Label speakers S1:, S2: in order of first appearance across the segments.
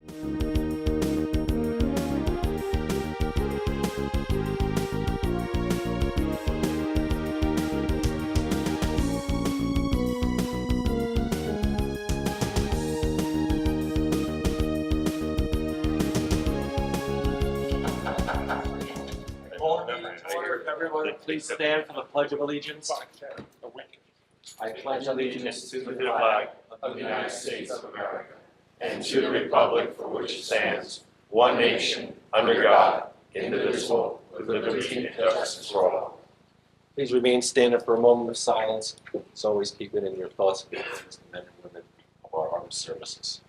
S1: Everyone, please stand for the Pledge of Allegiance. I pledge allegiance to the flag of the United States of America and to the republic for which it stands, one nation, under God, indivisible, with liberty and justice for all. Please remain standing for a moment of silence. As always, keep it in your thoughts and prayers, the men and women of our armed services.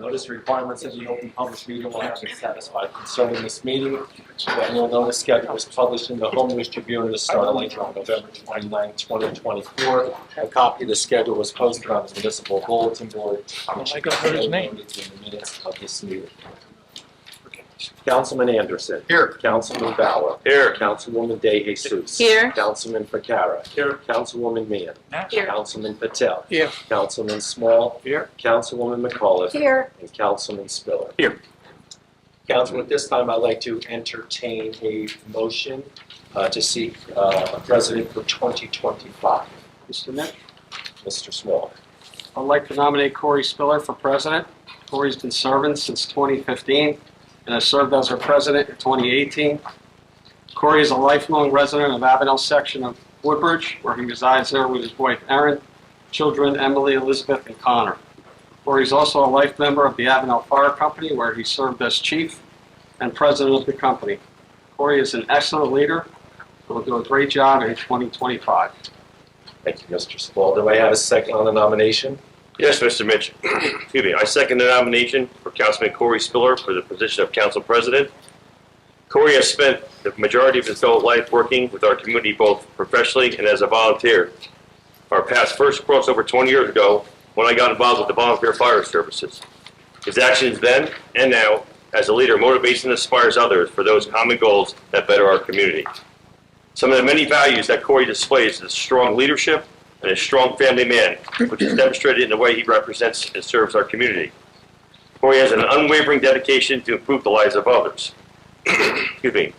S1: Notice requirements of the open public meeting will have been satisfied concerning this meeting. The annual notice schedule was published in the Home News Tribune and started later on November 29, 2024. A copy of the schedule was posted on the municipal bulletin board.
S2: I got his name.
S1: In the minutes of this meeting. Councilman Anderson.
S2: Here.
S1: Councilman Bauer.
S2: Here.
S1: Councilwoman De Jesus.
S3: Here.
S1: Councilman Ficarra.
S2: Here.
S1: Councilwoman Meehan.
S3: Here.
S1: Councilman Patel.
S2: Here.
S1: Councilman Small.
S2: Here.
S1: Councilwoman McAuliffe.
S3: Here.
S1: And Councilman Spiller.
S2: Here.
S1: Council, at this time, I'd like to entertain a motion to seek a president for 2025.
S4: Mr. Nick,
S1: Mr. Small.
S4: I'd like to nominate Corey Spiller for president. Corey's been serving since 2015 and has served as our president in 2018. Corey is a lifelong resident of Avenel section of Woodbridge, where he resides there with his wife Erin, children Emily, Elizabeth, and Connor. Corey is also a life member of the Avenel Fire Company, where he served as chief and president of the company. Corey is an excellent leader and will do a great job in 2025.
S1: Thank you, Mr. Small. Do I have a second on the nomination?
S2: Yes, Mr. Mitch. Excuse me. I second the nomination for Councilman Corey Spiller for the position of Council President. Corey has spent the majority of his adult life working with our community both professionally and as a volunteer. Our paths first crossed over 20 years ago when I got involved with the volunteer fire services. His actions then and now as a leader motivates and inspires others for those common goals that better our community. Some of the many values that Corey displays is strong leadership and a strong family man, which is demonstrated in the way he represents and serves our community. Corey has an unwavering dedication to improve the lives of others. Excuse me.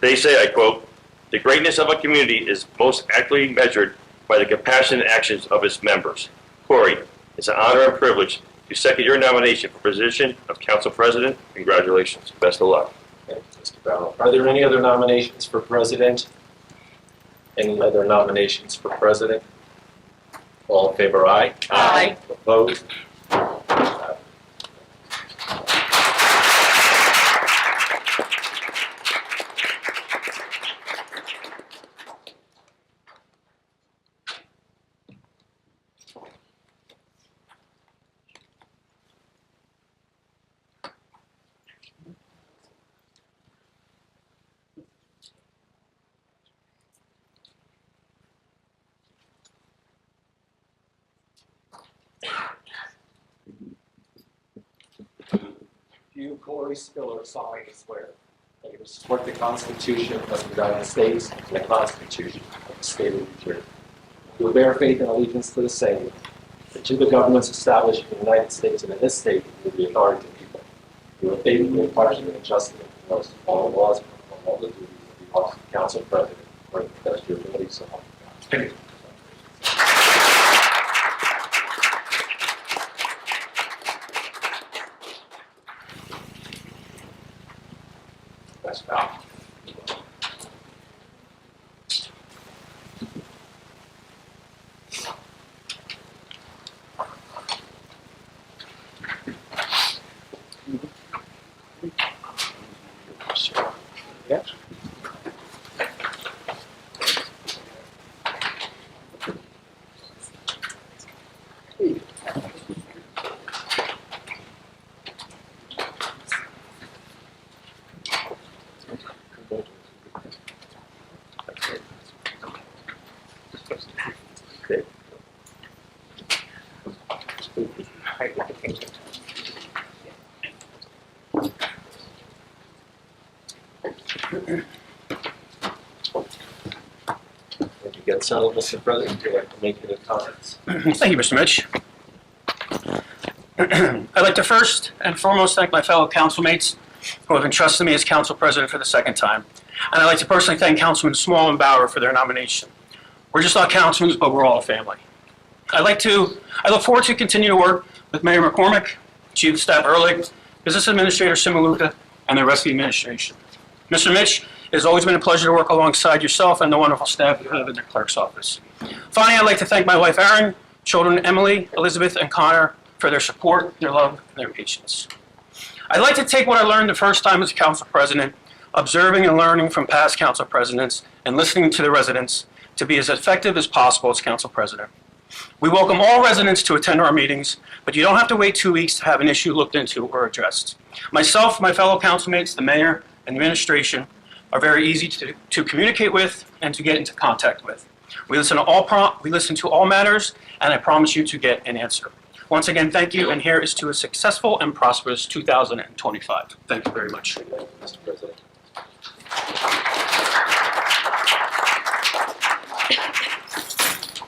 S2: They say, I quote, "The greatness of a community is most accurately measured by the compassion and actions of its members." Corey, it's an honor and privilege to second your nomination for position of Council President. Congratulations. Best of luck.
S1: Thank you, Mr. Bauer. Are there any other nominations for president? Any other nominations for president? All in favor, aye?
S3: Aye.
S1: Opposed? You, Corey Spiller, solemnly swear that you will support the Constitution of the United States and the Constitution of the State of New Jersey. You will bear faith and allegiance to the same, and to the governments established in the United States and in this state with the authority of the people. You will faithfully, impartially, and justly enforce all the laws and perform all the duties of the office of Council President according to the best of your ability, so help you God. Thank you. That's about. Yeah. So, Mr. President, would you like to make any comments?
S3: Thank you, Mr. Mitch. I'd like to first and foremost thank my fellow councilmates who have entrusted me as council president for the second time. And I'd like to personally thank Councilman Small and Bauer for their nomination. We're just not councilmen, but we're all a family. I look forward to continue to work with Mayor McCormick, Chief of Staff Ehrlich, Business Administrator Simaluka, and the rest of the administration. Mr. Mitch, it has always been a pleasure to work alongside yourself and the wonderful staff you have in the clerk's office. Finally, I'd like to thank my wife, Erin, children, Emily, Elizabeth, and Connor, for their support, their love, and their patience. I'd like to take what I learned the first time as council president, observing and learning from past council presidents, and listening to the residents to be as effective as possible as council president. We welcome all residents to attend our meetings, but you don't have to wait 2 weeks to have an issue looked into or addressed. Myself, my fellow councilmates, the mayor, and the administration are very easy to communicate with and to get into contact with. We listen to all matters, and I promise you to get an answer. Once again, thank you, and here is to a successful and prosperous 2025. Thank you very much.
S1: Thank you, Mr. President.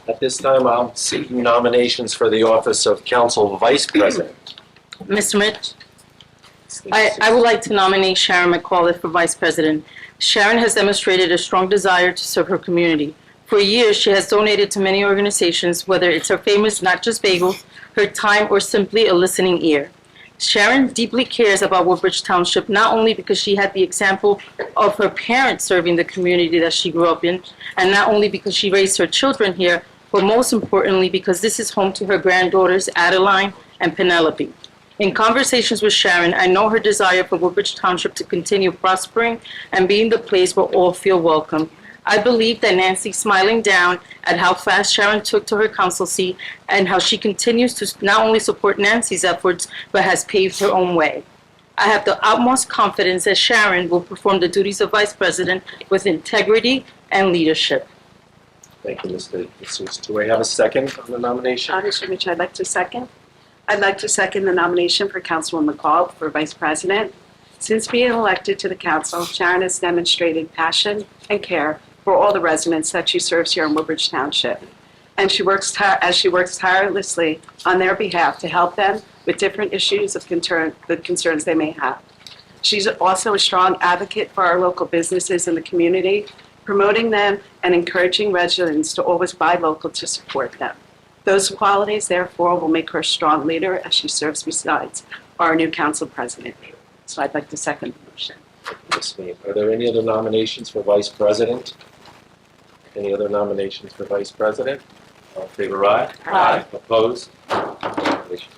S1: At this time, I'm seeking nominations for the office of Council Vice President.
S5: Mr. Mitch, I would like to nominate Sharon McAuliffe for Vice President. Sharon has demonstrated a strong desire to serve her community. For years, she has donated to many organizations, whether it's her famous Not Just Bagels, her time, or simply a listening ear. Sharon deeply cares about Woodbridge Township, not only because she had the example of her parents serving the community that she grew up in, and not only because she raised her children here, but most importantly because this is home to her granddaughters, Adeline and Penelope. In conversations with Sharon, I know her desire for Woodbridge Township to continue prospering and being the place where all feel welcome. I believe that Nancy smiling down at how fast Sharon took to her council seat and how she continues to not only support Nancy's efforts, but has paved her own way. I have the utmost confidence that Sharon will perform the duties of Vice President with integrity and leadership.
S1: Thank you, Mr. D'Souza. Do I have a second on the nomination?
S6: Mr. Mitchell, I'd like to second. I'd like to second the nomination for Councilwoman McCall for Vice President. Since being elected to the council, Sharon has demonstrated passion and care for all the residents that she serves here in Woodbridge Township. And she works tirelessly on their behalf to help them with different issues of concerns they may have. She's also a strong advocate for our local businesses in the community, promoting them and encouraging residents to always buy local to support them. Those qualities, therefore, will make her a strong leader as she serves besides our new council president. So I'd like to second the motion.
S1: Ms. Mead. Are there any other nominations for Vice President? Any other nominations for Vice President? All in favor, aye?
S6: Aye.
S1: Opposed? Congratulations.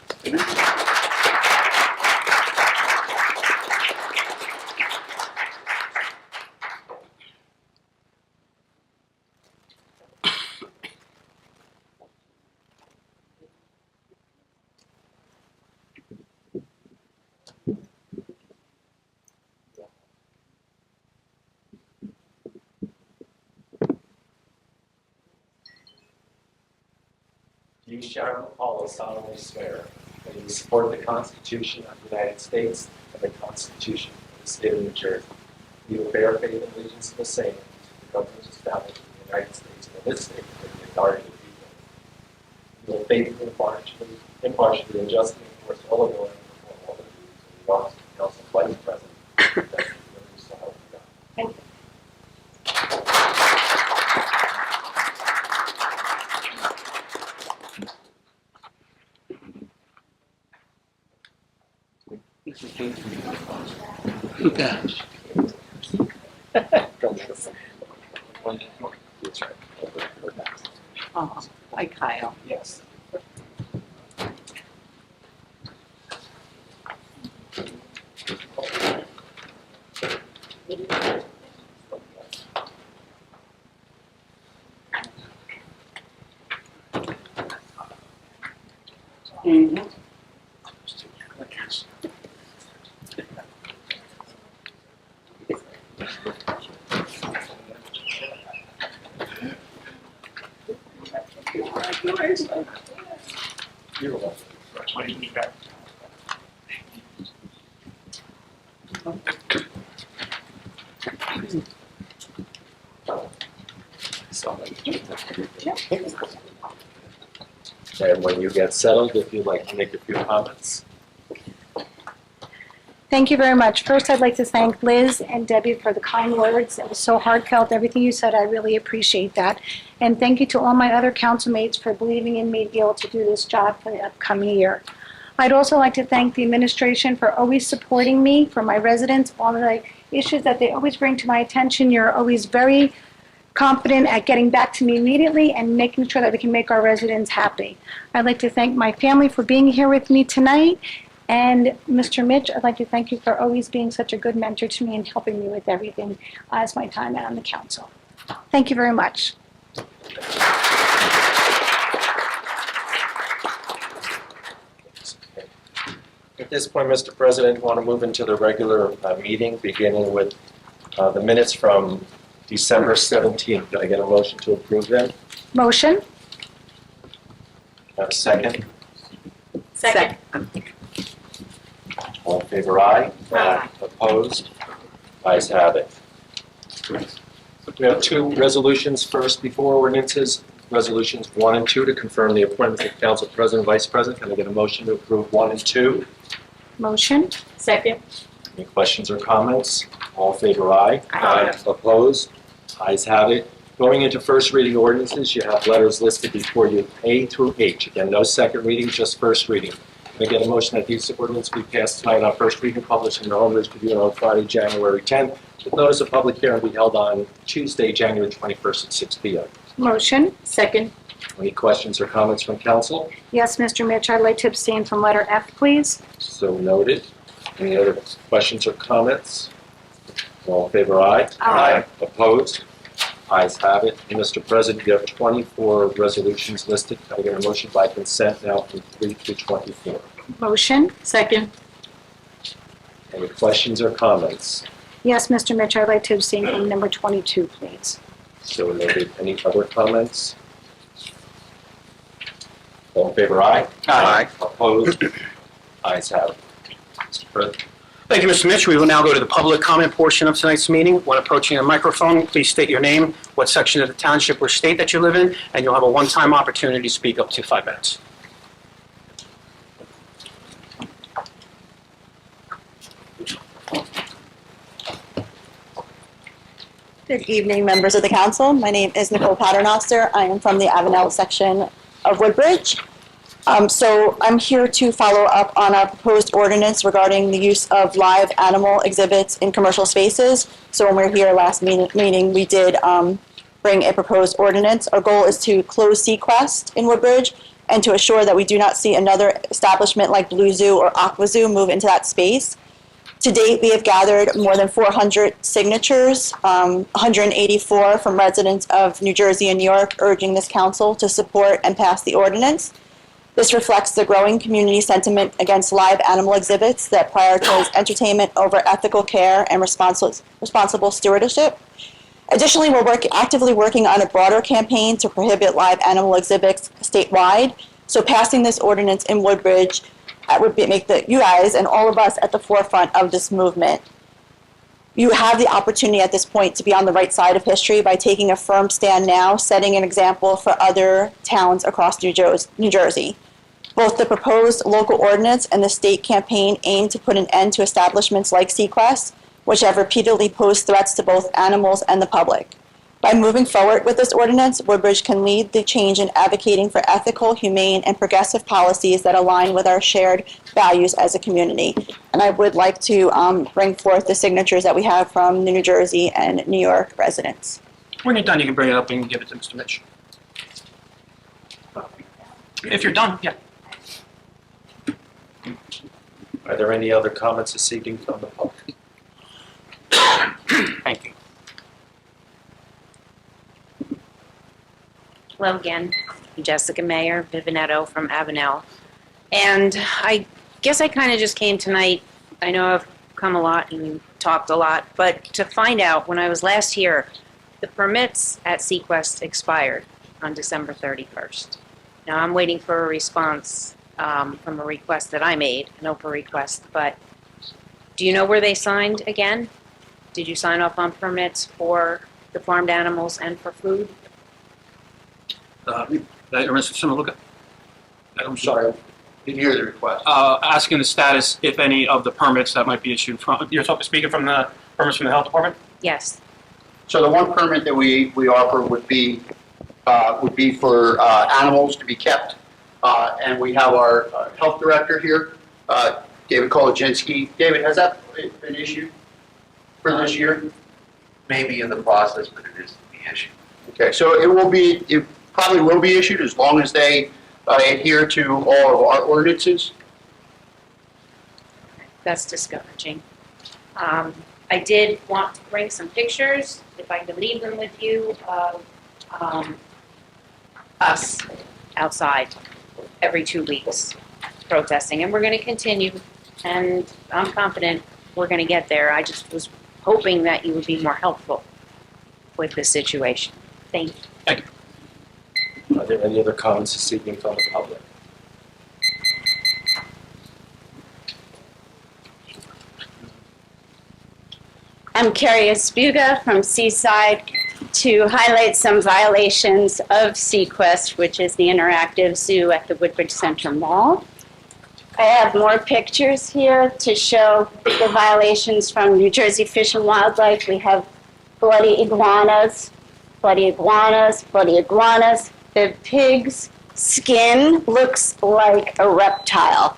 S1: You, Sharon McCall, solemnly swear that you will support the Constitution of the United States and the Constitution of the State of New Jersey. You will bear faith and allegiance to the same, to the government established in the United States and in this state for the authority of the people. You will faithfully, impartially, and justly enforce all of the law and perform all the duties of the office of Council Vice President. That you so help you God.
S6: Thank you.
S1: That's right.
S6: Hi, Kyle.
S1: Yes.
S6: Mhm.
S1: You're welcome. Solid. And when you get settled, if you'd like to make a few comments.
S7: Thank you very much. First, I'd like to thank Liz and Debbie for the kind words. It was so heartfelt, everything you said. I really appreciate that. And thank you to all my other council mates for believing in me to be able to do this job for the upcoming year. I'd also like to thank the administration for always supporting me, for my residents, all of the issues that they always bring to my attention. You're always very confident at getting back to me immediately and making sure that we can make our residents happy. I'd like to thank my family for being here with me tonight. And Mr. Mitch, I'd like to thank you for always being such a good mentor to me and helping me with everything as my time on the council. Thank you very much.
S1: At this point, Mr. President, I want to move into the regular meeting, beginning with the minutes from December 17th. Can I get a motion to approve them?
S7: Motion?
S1: Have a second?
S6: Second.
S1: All in favor, aye.
S6: Aye.
S1: Opposed? Ayes have it. We have two resolutions first before ordinances. Resolutions 1 and 2 to confirm the appointments of council president, vice president. Can I get a motion to approve 1 and 2?
S7: Motion?
S6: Second.
S1: Any questions or comments? All in favor, aye.
S6: Aye.
S1: Opposed? Ayes have it. Going into first reading ordinances, you have letters listed before you, A through H. Again, no second reading, just first reading. Can I get a motion that these ordinances be passed tonight on first reading, published in the Home News Tribune on Friday, January 10th, with notice of public hearing be held on Tuesday, January 21st at 6 p.m.
S7: Motion?
S6: Second.
S1: Any questions or comments from council?
S7: Yes, Mr. Mitch, I'd like to abstain from letter F, please.
S1: So noted. Any other questions or comments? All in favor, aye.
S6: Aye.
S1: Opposed? Ayes have it. And Mr. President, you have 24 resolutions listed. Can I get a motion by consent now from 3 through 24?
S7: Motion?
S6: Second.
S1: Any questions or comments?
S7: Yes, Mr. Mitch, I'd like to abstain from number 22, please.
S1: So noted. Any other comments? All in favor, aye.
S3: Aye.
S1: Opposed? Ayes have it. Mr. President.
S3: Thank you, Mr. Mitch. We will now go to the public comment portion of tonight's meeting. When approaching a microphone, please state your name, what section of the township or state that you live in, and you'll have a one-time opportunity to speak up to 5 minutes.
S8: Good evening, members of the council. My name is Nicole Paternoster. I am from the Avenel section of Woodbridge. So I'm here to follow up on our proposed ordinance regarding the use of live animal exhibits in commercial spaces. So when we were here last meeting, we did bring a proposed ordinance. Our goal is to close Sequest in Woodbridge and to assure that we do not see another establishment like Blue Zoo or Aqua Zoo move into that space. To date, we have gathered more than 400 signatures, 184 from residents of New Jersey and New York, urging this council to support and pass the ordinance. This reflects the growing community sentiment against live animal exhibits that prioritize entertainment over ethical care and responsible stewardship. Additionally, we're actively working on a broader campaign to prohibit live animal exhibits statewide. So passing this ordinance in Woodbridge would make you guys and all of us at the forefront of this movement. You have the opportunity at this point to be on the right side of history by taking a firm stand now, setting an example for other towns across New Jersey. Both the proposed local ordinance and the state campaign aim to put an end to establishments like Sequest, which have repeatedly posed threats to both animals and the public. By moving forward with this ordinance, Woodbridge can lead the change in advocating for ethical, humane, and progressive policies that align with our shared values as a community. And I would like to bring forth the signatures that we have from the New Jersey and New York residents.
S3: When you're done, you can bring it up and give it to Mr. Mitch. If you're done, yeah.
S1: Are there any other comments this evening from the public?
S3: Thank you.
S9: Hello again, Jessica Mayer, Vivinetto from Avenel. And I guess I kind of just came tonight. I know I've come a lot and talked a lot, but to find out, when I was last here, the permits at Sequest expired on December 31st. Now I'm waiting for a response from a request that I made, an open request, but do you know where they signed again? Did you sign off on permits for the farmed animals and for food?
S3: Mr. Similuka?
S1: I'm sorry, didn't hear the request.
S3: Asking the status, if any, of the permits that might be issued from, you're speaking from the permits from the health department?
S9: Yes.
S10: So the one permit that we offer would be for animals to be kept. And we have our health director here, David Kolodziejski. David, has that been issued for this year?
S11: Maybe in the process, but it is to be issued.
S10: Okay, so it probably will be issued as long as they adhere to all of our ordinances.
S9: That's discouraging. I did want to bring some pictures, if I could leave them with you, of us outside every 2 weeks protesting. And we're going to continue, and I'm confident we're going to get there. I just was hoping that you would be more helpful with this situation. Thank you.
S1: Are there any other comments this evening from the public?
S12: I'm Carrie Espuga from Seaside to highlight some violations of Sequest, which is the interactive zoo at the Woodbridge Center Mall. I have more pictures here to show the violations from New Jersey Fish and Wildlife. We have bloody iguanas, bloody iguanas, bloody iguanas. The pig's skin looks like a reptile.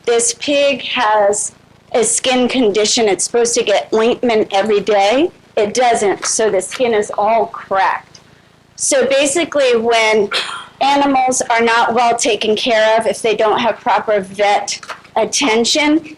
S12: This pig has a skin condition. It's supposed to get ointment every day. It doesn't, so the skin is all cracked. So basically, when animals are not well taken care of, if they don't have proper vet attention,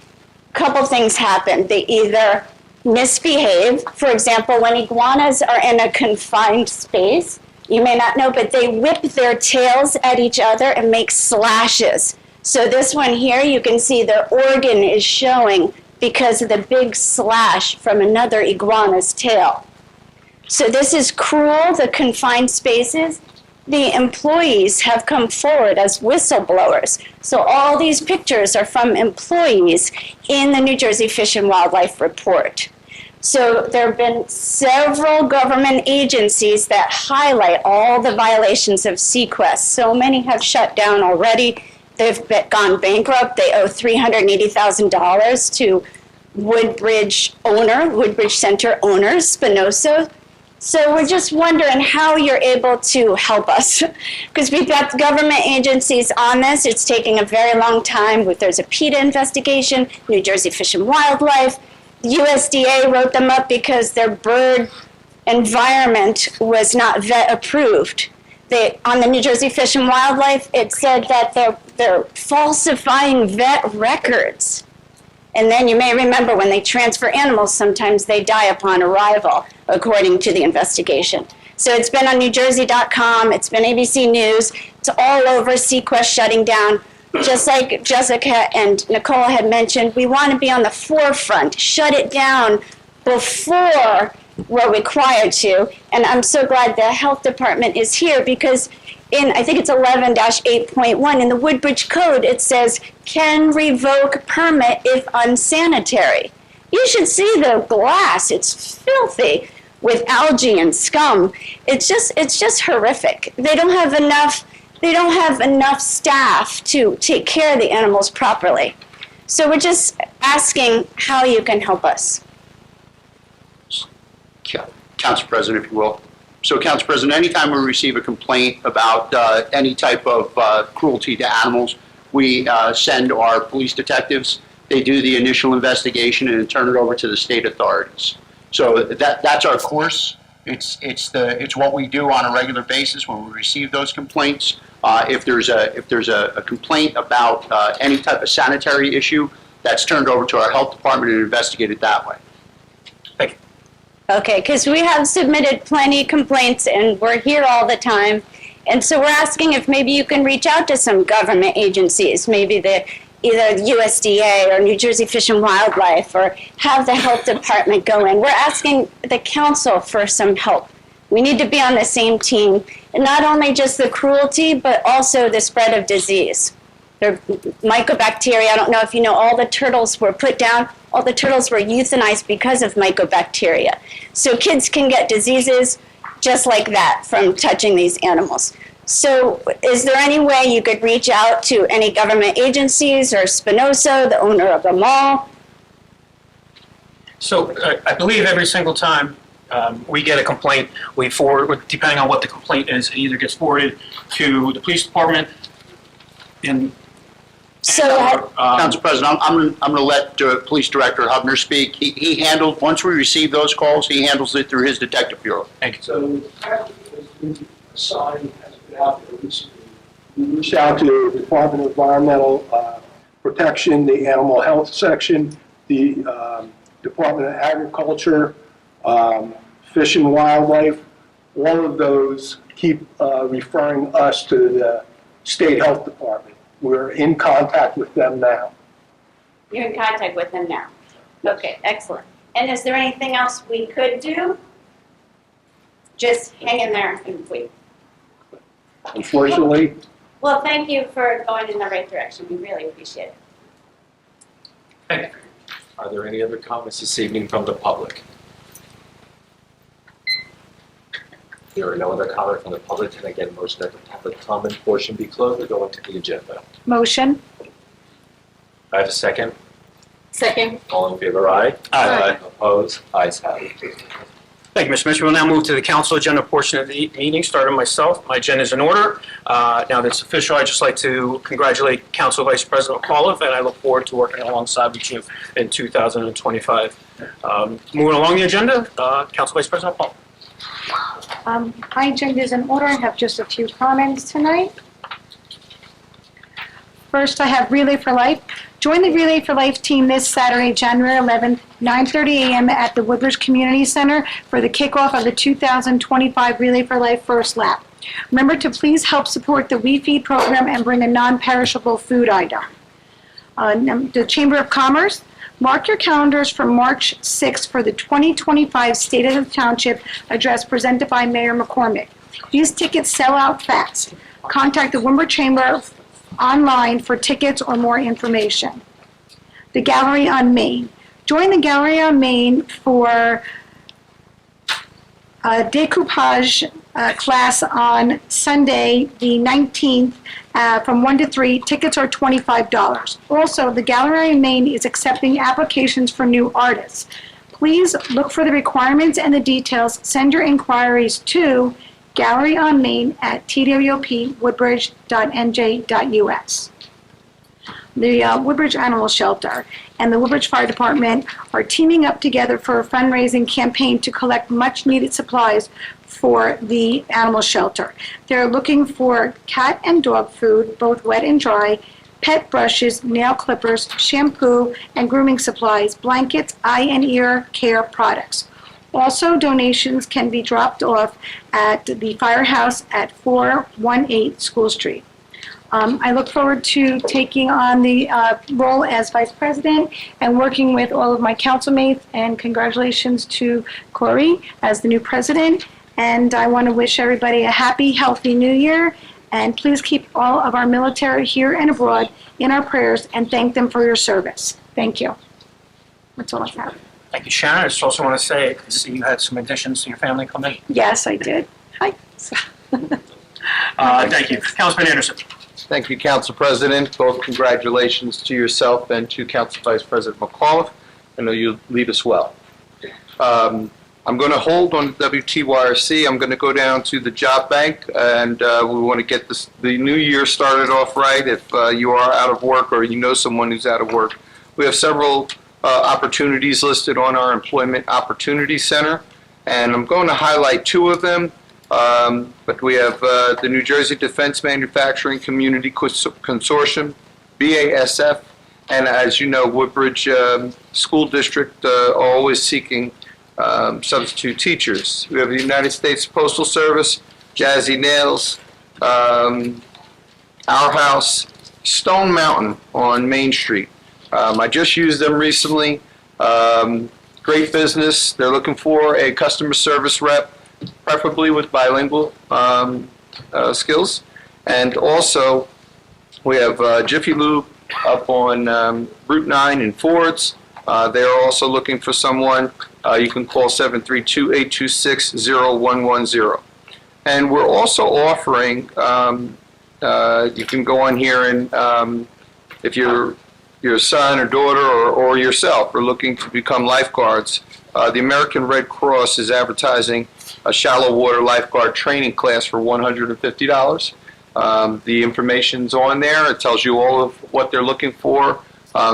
S12: a couple things happen. They either misbehave. For example, when iguanas are in a confined space, you may not know, but they whip their tails at each other and make slashes. So this one here, you can see the organ is showing because of the big slash from another iguana's tail. So this is cruel, the confined spaces. The employees have come forward as whistleblowers. So all these pictures are from employees in the New Jersey Fish and Wildlife report. So there have been several government agencies that highlight all the violations of Sequest. So many have shut down already. They've gone bankrupt. They owe $380,000 to Woodbridge Center owner, Spinoza. So we're just wondering how you're able to help us. Because we've got government agencies on this. It's taking a very long time. There's a PETA investigation, New Jersey Fish and Wildlife. The USDA wrote them up because their bird environment was not vet approved. On the New Jersey Fish and Wildlife, it said that they're falsifying vet records. And then you may remember when they transfer animals, sometimes they die upon arrival, according to the investigation. So it's been on NewJersey.com, it's been ABC News, it's all over Sequest shutting down. Just like Jessica and Nicole had mentioned, we want to be on the forefront, shut it down before we're required to. And I'm so glad the health department is here because in, I think it's 11-8.1 in the Woodbridge Code, it says, can revoke permit if unsanitary. You should see the glass. It's filthy with algae and scum. It's just horrific. They don't have enough staff to take care of the animals properly. So we're just asking how you can help us.
S10: Council President, if you will. So, Council President, anytime we receive a complaint about any type of cruelty to animals, we send our police detectives. They do the initial investigation and then turn it over to the state authorities. So that's our course. It's what we do on a regular basis when we receive those complaints. If there's a complaint about any type of sanitary issue, that's turned over to our health department and investigated that way.
S3: Thank you.
S12: Okay, because we have submitted plenty of complaints and we're here all the time. And so we're asking if maybe you can reach out to some government agencies, maybe either the USDA or New Jersey Fish and Wildlife, or have the health department go in. We're asking the council for some help. We need to be on the same team, and not only just the cruelty, but also the spread of disease. There mycobacteria, I don't know if you know, all the turtles were put down, all the turtles were euthanized because of mycobacteria. So kids can get diseases just like that from touching these animals. So is there any way you could reach out to any government agencies or Spinoza, the owner of the mall?
S3: So I believe every single time we get a complaint, we forward, depending on what the complaint is, it either gets forwarded to the police department in.
S10: Council President, I'm going to let Police Director Hubner speak. He handled, once we receive those calls, he handles it through his detective bureau.
S3: Thank you.
S13: So the fact that the sign has been out there recently, we reached out to the Department of Environmental Protection, the Animal Health Section, the Department of Agriculture, Fish and Wildlife. All of those keep referring us to the State Health Department. We're in contact with them now.
S12: You're in contact with them now. Okay, excellent. And is there anything else we could do? Just hang in there and wait.
S13: Unfortunately,
S12: Well, thank you for going in the right direction. We really appreciate it.
S3: Thank you.
S1: Are there any other comments this evening from the public? There are no other comments from the public, and again, motion that the public comment portion be closed and go into the agenda.
S7: Motion.
S1: I have a second.
S5: Second.
S1: All in favor, aye?
S3: Aye.
S1: Opposed? Ayes have it.
S3: Thank you, Mr. Mitchell. We'll now move to the council agenda portion of the meeting, starting myself. My agenda is in order. Now that it's official, I'd just like to congratulate Council Vice President McAuliffe, and I look forward to working alongside with you in 2025. Moving along the agenda, Council Vice President McAuliffe.
S7: My agenda is in order. I have just a few comments tonight. First, I have Relay for Life. Join the Relay for Life team this Saturday, January 11th, 9:30 a.m. at the Woodbridge Community Center for the kickoff of the 2025 Relay for Life First Lap. Remember to please help support the We Feed program and bring a non-perishable food item. The Chamber of Commerce, mark your calendars for March 6th for the 2025 State of the Township address presented by Mayor McCormick. These tickets sell out fast. Contact the Woodbridge Chamber online for tickets or more information. The Gallery on Main. Join the Gallery on Main for a decoupage class on Sunday, the 19th, from 1 to 3. Tickets are $25. Also, the Gallery on Main is accepting applications for new artists. Please look for the requirements and the details. Send your inquiries to galleryonmain@twpwoodbridge.nj.us. The Woodbridge Animal Shelter and the Woodbridge Fire Department are teaming up together for a fundraising campaign to collect much-needed supplies for the animal shelter. They're looking for cat and dog food, both wet and dry, pet brushes, nail clippers, shampoo, and grooming supplies, blankets, eye and ear care products. Also, donations can be dropped off at the firehouse at 418 School Street. I look forward to taking on the role as Vice President and working with all of my councilmates, and congratulations to Corey as the new President. And I want to wish everybody a happy, healthy New Year, and please keep all of our military here and abroad in our prayers and thank them for your service. Thank you. That's all I have.
S3: Thank you, Sharon. I just also want to say, I see you had some additions to your family come in.
S7: Yes, I did. Hi.
S3: Thank you. Councilman Anderson.
S14: Thank you, Council President. Both congratulations to yourself and to Council Vice President McAuliffe. I know you'll lead us well. I'm going to hold on WTYRC. I'm going to go down to the job bank, and we want to get the new year started off right. If you are out of work or you know someone who's out of work, we have several opportunities listed on our Employment Opportunity Center, and I'm going to highlight two of them. But we have the New Jersey Defense Manufacturing Community Consortium, BASF, and as you know, Woodbridge School District always seeking substitute teachers. We have the United States Postal Service, Jazzy Nails, Our House, Stone Mountain on Main Street. I just used them recently. Great business. They're looking for a customer service rep, preferably with bilingual skills. And also, we have Jiffy Lube up on Route 9 in Fords. They're also looking for someone. You can call 732-826-0110. And we're also offering, you can go on here and if your son or daughter or yourself are looking to become lifeguards, the American Red Cross is advertising a shallow water lifeguard training class for $150. The information's on there. It tells you all of what they're looking for.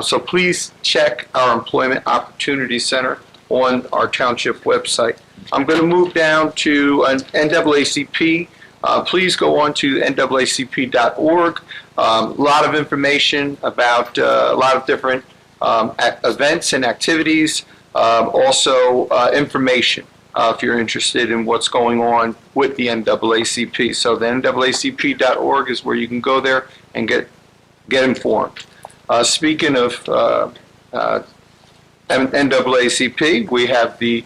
S14: So please check our Employment Opportunity Center on our township website. I'm going to move down to an NAACP. Please go on to NAACP.org. A lot of information about a lot of different events and activities. Also information if you're interested in what's going on with the NAACP. So the NAACP.org is where you can go there and get informed. Speaking of NAACP, we have the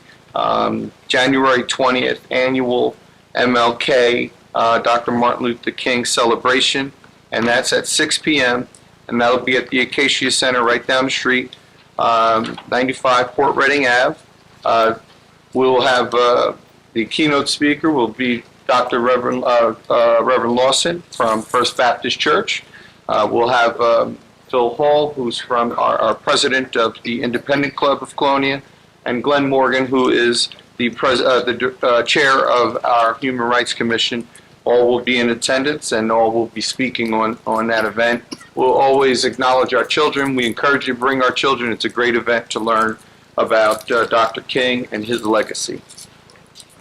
S14: January 20th annual MLK Dr. Martin Luther King celebration, and that's at 6 p.m., and that'll be at the Acacia Center right down the street, 95 Port Reading Ave. We'll have the keynote speaker will be Dr. Reverend Lawson from First Baptist Church. We'll have Phil Hall, who's from our president of the Independent Club of Colonia, and Glenn Morgan, who is the chair of our Human Rights Commission. All will be in attendance, and all will be speaking on that event. We'll always acknowledge our children. We encourage you to bring our children. It's a great event to learn about Dr. King and his legacy.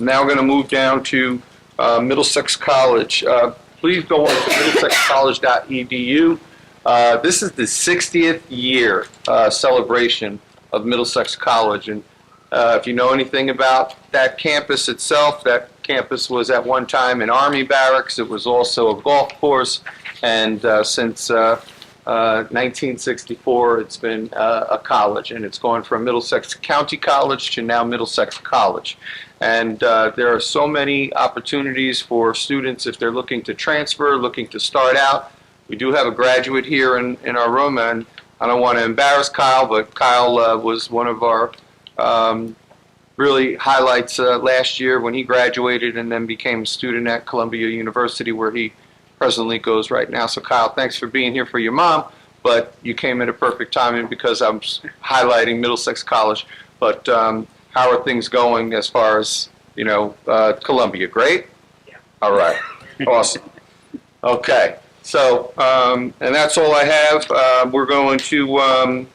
S14: Now we're going to move down to Middlesex College. Please go on to middlesexcollege.edu. This is the 60th year celebration of Middlesex College, and if you know anything about that campus itself, that campus was at one time an Army barracks. It was also a golf course, and since 1964, it's been a college, and it's gone from Middlesex County College to now Middlesex College. And there are so many opportunities for students if they're looking to transfer, looking to start out. We do have a graduate here in our room, and I don't want to embarrass Kyle, but Kyle was one of our really highlights last year when he graduated and then became a student at Columbia University, where he presently goes right now. So Kyle, thanks for being here for your mom, but you came at a perfect timing because I'm highlighting Middlesex College. But how are things going as far as, Columbia? Great? Yeah. All right. Awesome. Okay. So, and that's all I have. We're going to,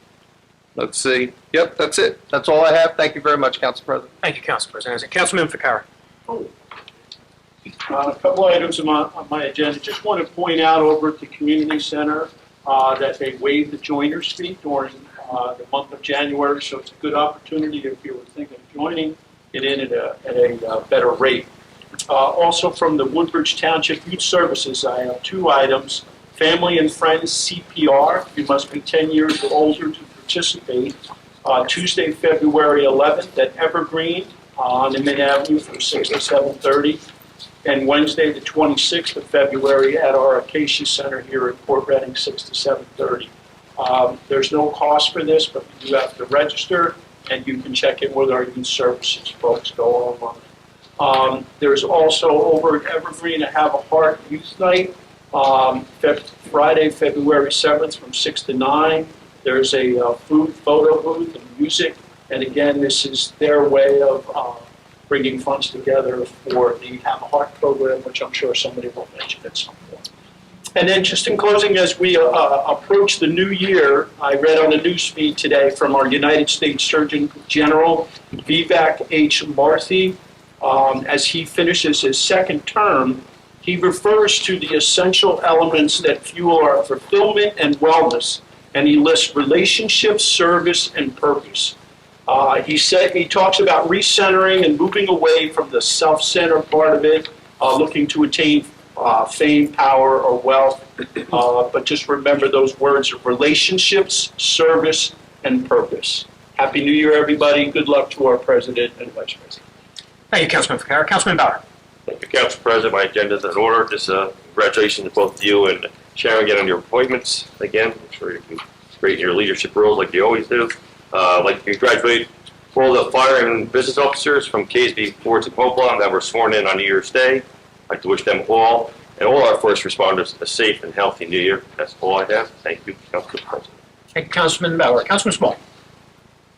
S14: let's see. Yep, that's it. That's all I have. Thank you very much, Council President.
S3: Thank you, Council President. Councilman Ficarra.
S15: A couple items on my agenda. Just want to point out over at the community center that they waived the joiner's fee during the month of January, so it's a good opportunity if you were thinking of joining, get in at a better rate. Also from the Woodbridge Township Youth Services, I have two items. Family and Friends CPR. You must be 10 years or older to participate. Tuesday, February 11th at Evergreen on Mid Avenue from 6 to 7:30. And Wednesday, the 26th of February at our Acacia Center here at Port Reading, 6 to 7:30. There's no cost for this, but you do have to register, and you can check in with our youth services folks. Go online. There's also over at Evergreen a Have a Heart Youth Night, Friday, February 7th from 6 to 9. There's a food photo booth and music, and again, this is their way of bringing funds together for the Have a Heart program, which I'm sure somebody will mention at some point. And then just in closing, as we approach the new year, I read on the news feed today from our United States Surgeon General, Vivek H. Marthi, as he finishes his second term, he refers to the essential elements that fuel our fulfillment and wellness, and he lists relationships, service, and purpose. He talks about recentering and moving away from the self-centered part of it, looking to attain fame, power, or wealth. But just remember those words of relationships, service, and purpose. Happy New Year, everybody. Good luck to our President and Vice President.
S3: Thank you, Councilman Ficarra. Councilman Bauer.
S2: Thank you, Council President. My agenda is in order. Just congratulations to both you and Sharon again on your appointments. Again, I'm sure you can great in your leadership roles like you always do. I'd like to congratulate all the fire and business officers from Casby, Fort, and Hopla that were sworn in on New Year's Day. like to wish them all and all our first responders a safe and healthy New Year. That's all I have. Thank you, Council President.
S3: Thank you, Councilman Bauer. Councilman Small.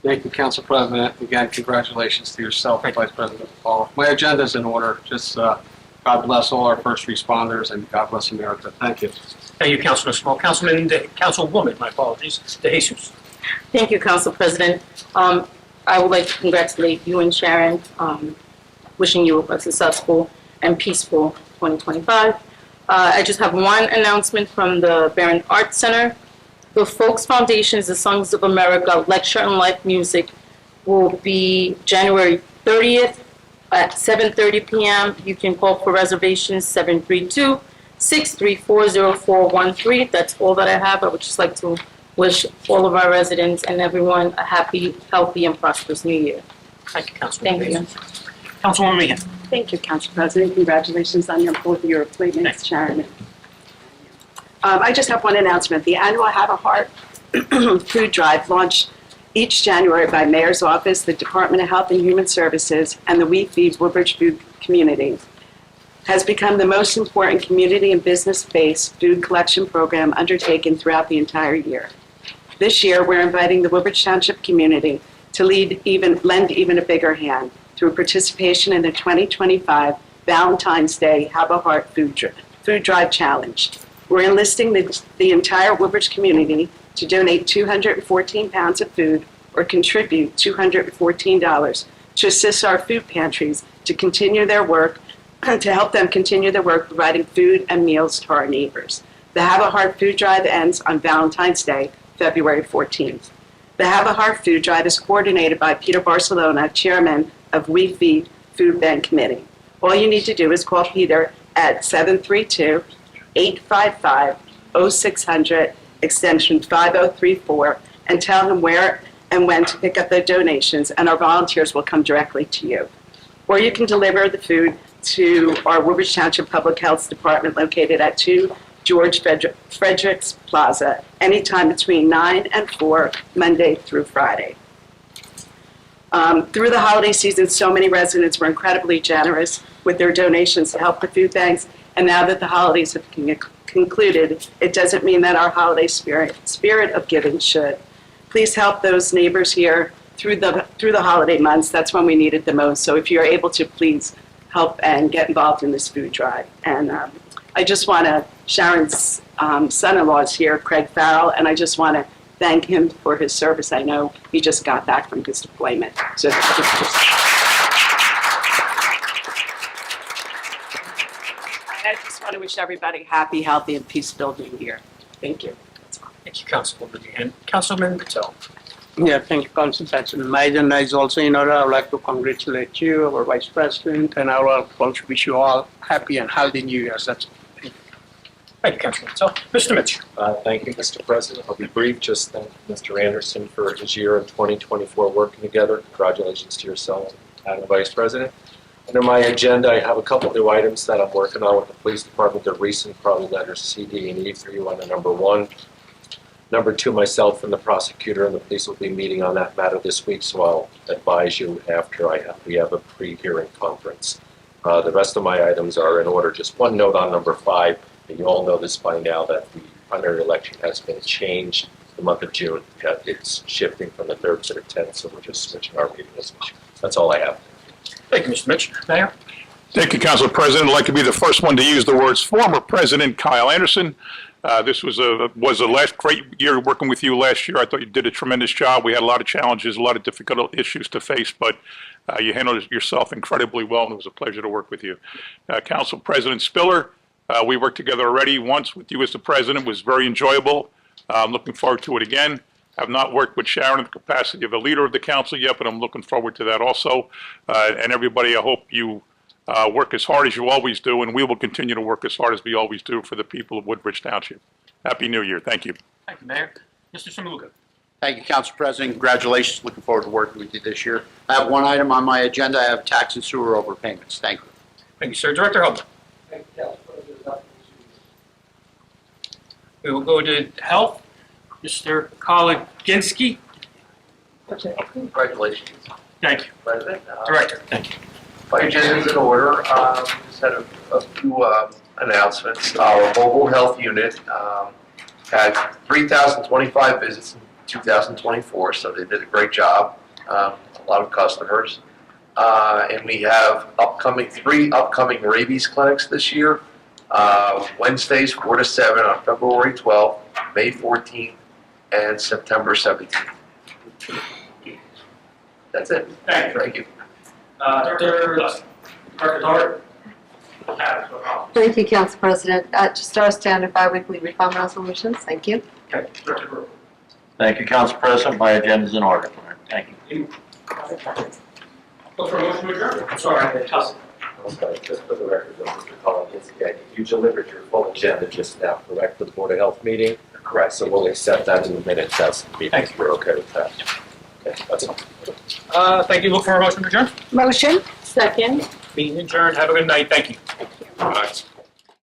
S4: Thank you, Council President. Again, congratulations to yourself and Vice President Paul. My agenda is in order. Just God bless all our first responders and God bless America. Thank you.
S3: Thank you, Councilman Small. Councilwoman, my apologies, De Jesus.
S5: Thank you, Council President. I would like to congratulate you and Sharon, wishing you a successful and peaceful 2025. I just have one announcement from the Barron Arts Center. The Folks Foundation's The Songs of America Lecture on Life Music will be January 30th at 7:30 p.m. You can call for reservations 732-634-0413. That's all that I have. I would just like to wish all of our residents and everyone a happy, healthy, and prosperous New Year.
S3: Thank you, Councilwoman.
S5: Thank you.
S3: Councilwoman Meehan.
S6: Thank you, Council President. Congratulations on both of your appointments, Sharon. I just have one announcement. The annual Have a Heart food drive launched each January by Mayor's Office, the Department of Health and Human Services, and the We Feed Woodbridge food community has become the most important community and business-based food collection program undertaken throughout the entire year. This year, we're inviting the Woodbridge Township community to lend even a bigger hand through participation in the 2025 Valentine's Day Have a Heart Food Drive Challenge. We're enlisting the entire Woodbridge community to donate 214 pounds of food or contribute $214 to assist our food pantries to continue their work, to help them continue their work providing food and meals to our neighbors. The Have a Heart Food Drive ends on Valentine's Day, February 14th. The Have a Heart Food Drive is coordinated by Peter Barcelona, Chairman of We Feed Food Bank Committee. All you need to do is call Peter at 732-855-0600, extension 5034, and tell him where and when to pick up the donations, and our volunteers will come directly to you. Or you can deliver the food to our Woodbridge Township Public Health Department located at 2 George Fredericks Plaza, anytime between 9 and 4, Monday through Friday. Through the holiday season, so many residents were incredibly generous with their donations to help the food banks, and now that the holidays have concluded, it doesn't mean that our holiday spirit of giving should. Please help those neighbors here through the holiday months. That's when we need it the most. So if you're able to, please help and get involved in this food drive. And I just want to, Sharon's son-in-law is here, Craig Farrell, and I just want to thank him for his service. I know he just got back from his deployment. So I just want to wish everybody happy, healthy, and peace-filled New Year. Thank you.
S3: Thank you, Councilwoman Meehan. Councilman Patel.
S16: Yeah, thank you, Council President. My agenda is also in order. I would like to congratulate you, our Vice President, and I would also wish you all happy and healthy New Year's. That's
S3: Thank you, Councilman Patel. Mr. Mitchell.
S1: Thank you, Mr. President. I'll be brief. Just thank Mr. Anderson for his year in 2024 working together. Congratulations to yourself and the Vice President. Under my agenda, I have a couple new items that I'm working on with the Police Department. They're recent, probably letters C, D, and E for you on the number one. Number two, myself and the prosecutor and the police will be meeting on that matter this week, so I'll advise you after we have a pre-hearing conference. The rest of my items are in order. Just one note on number 5, and you all know this by now, that the primary election has been changed the month of June. It's shifting from the 3rd to the 10th, so we're just switching our meeting this week. That's all I have.
S3: Thank you, Mr. Mitchell. Mayor.
S17: Thank you, Council President. I'd like to be the first one to use the words former President Kyle Anderson. This was a last great year working with you last year. I thought you did a tremendous job. We had a lot of challenges, a lot of difficult issues to face, but you handled it yourself incredibly well, and it was a pleasure to work with you. Council President Spiller, we worked together already once with you as the president. It was very enjoyable. I'm looking forward to it again. I've not worked with Sharon in the capacity of a leader of the council yet, but I'm looking forward to that also. And everybody, I hope you work as hard as you always do, and we will continue to work as hard as we always do for the people of Woodbridge Township. Happy New Year. Thank you.
S3: Thank you, Mayor. Mr. Samuga.
S10: Thank you, Council President. Congratulations. Looking forward to working with you this year. I have one item on my agenda. I have tax and sewer overpayments. Thank you.
S3: Thank you, sir. Director Hubble.
S13: Thank you, Council President.
S3: We will go to Health. Mr. Koliginski.
S11: Congratulations,
S3: Thank you.
S11: President.
S3: Director, thank you.
S11: My agenda is in order. We just had a few announcements. Our mobile health unit had 3,025 visits in 2024, so they did a great job. A lot of customers. And we have three upcoming rabies clinics this year. Wednesdays 4 to 7 on February 12th, May 14th, and September 17th. That's it. Thank you.
S3: Director Dart.
S18: Thank you, Council President. Just our standard bi-weekly refund resolutions. Thank you.
S3: Okay, Director Brewer.
S19: Thank you, Council President. My agenda is in order. Thank you.
S3: Look for a motion to adjourn. I'm sorry, Council.
S1: Okay, just for the record, Mr. Collins, you delivered your full agenda just now, correct, for the Board of Health meeting? Correct. So we'll accept that in the minutes as the meeting.
S3: Thank you.
S1: We're okay with that. Okay, that's all.
S3: Thank you. Look for a motion to adjourn.
S7: Motion?
S5: Second.
S3: Meeting adjourned. Have a good night. Thank you.
S5: Thank you.
S3: All right.